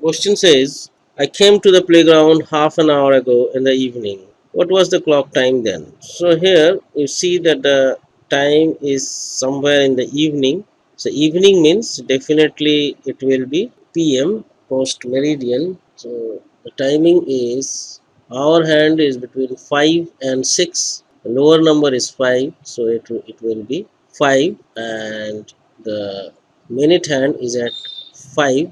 question says, I came to the playground half an hour ago in the evening. What was the clock time then? So here you see that the time is somewhere in the evening. So evening means definitely it will be PM, post meridian. So the timing is, our hand is between 5 and 6. The lower number is 5, so it will be 5, and the minute hand is at 5.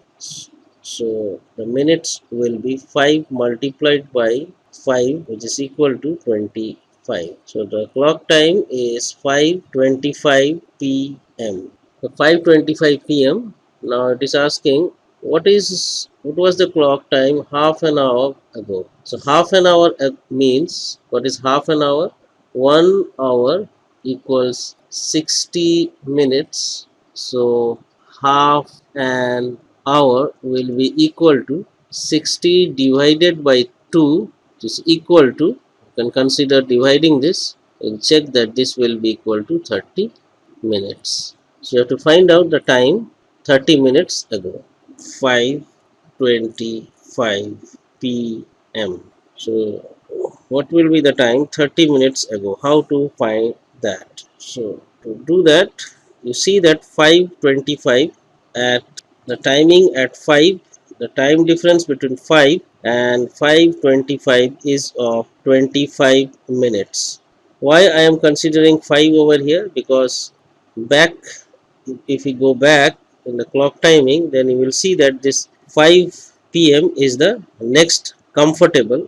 So the minutes will be 5 multiplied by 5, which is equal to 25. So the clock time is 5:25 p.m. So 5:25 p.m. Now it is asking what was the clock time half an hour ago. So half an hour means, what is half an hour? 1 hour equals 60 minutes. So half an hour will be equal to 60 divided by 2, which is equal to, you can consider dividing this and check that this will be equal to 30 minutes. So you have to find out the time 30 minutes ago. 5:25 p.m. So what will be the time 30 minutes ago? How to find that? So to do that, you see that 5:25, at the timing at 5, the time difference between 5 and 5:25 is of 25 minutes. Why I am considering 5 over here? Because back, if we go back in the clock timing, then you will see that this 5 p.m. is the next comfortable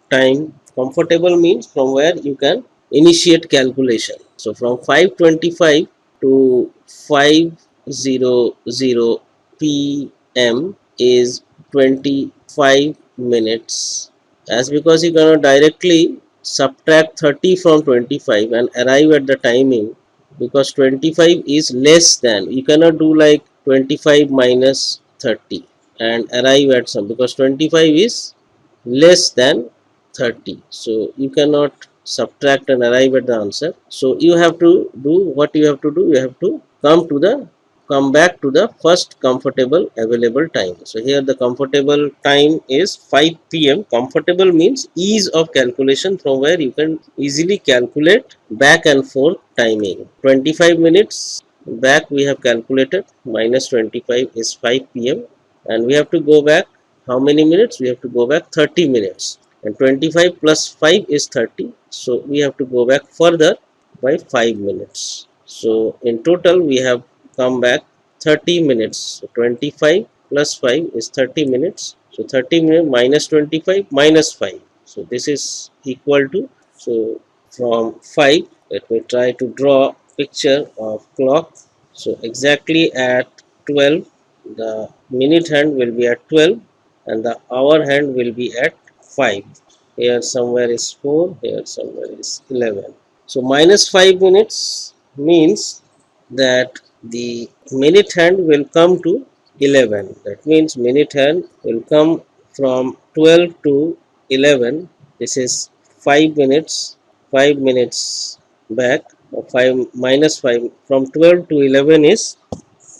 time. Comfortable means from where you can initiate calculation. So from 5:25 to 5:00 p.m. is 25 minutes. As because you cannot directly subtract 30 from 25 and arrive at the timing, because 25 is less than, you cannot do like 25 minus 30 and arrive at some, because 25 is less than 30, so you cannot subtract and arrive at the answer. So you have to do what you have to do, you have to come back to the first comfortable available time. So here the comfortable time is 5 p.m. Comfortable means ease of calculation, from where you can easily calculate back and forth timing. 25 minutes back we have calculated, minus 25 is 5 p.m. and we have to go back how many minutes? We have to go back 30 minutes, and 25 plus 5 is 30, so we have to go back further by 5 minutes. So in total we have come back 30 minutes. So 25 plus 5 is 30 minutes. So 30 minutes minus 25 minus 5. So this is equal to, so from 5, let me try to draw picture of clock. So exactly at 12, the minute hand will be at 12 and the hour hand will be at 5. Here somewhere is 4, here somewhere is 11. So minus 5 minutes means that the minute hand will come to 11. That means minute hand will come from 12 to 11. This is 5 minutes, 5 minutes back, or 5 minus 5 from 12 to 11 is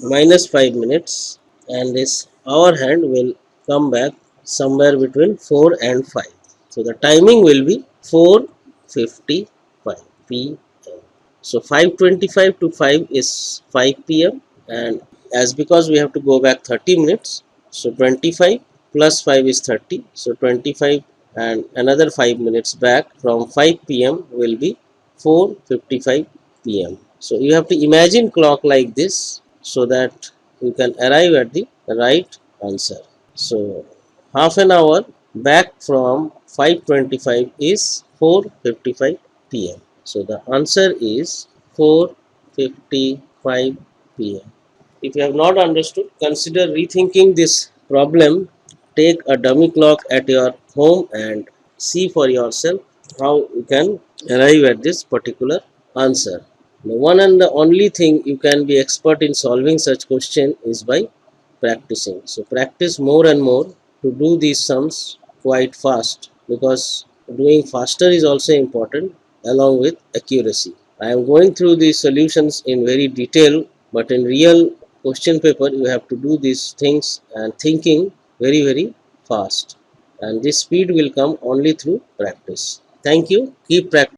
minus 5 minutes, and this hour hand will come back somewhere between 4 and 5. So the timing will be 4:55 p.m. So 5:25 to 5 is 5 p.m. and as because we have to go back 30 minutes, so 25 plus 5 is 30. So 25 and another 5 minutes back from 5 p.m. will be 4:55 p.m. So you have to imagine clock like this so that you can arrive at the right answer. So half an hour back from 5:25 is 4:55 p.m. So the answer is 4:55 p.m. If you have not understood, consider rethinking this problem. Take a dummy clock at your home and see for yourself how you can arrive at this particular answer. The one and the only thing you can be expert in solving such question is by practicing. So practice more and more to do these sums quite fast, because doing faster is also important along with accuracy. I am going through these solutions in very detail, but in real question paper you have to do these things, and thinking very fast, and this speed will come only through practice. Thank you. Keep practicing.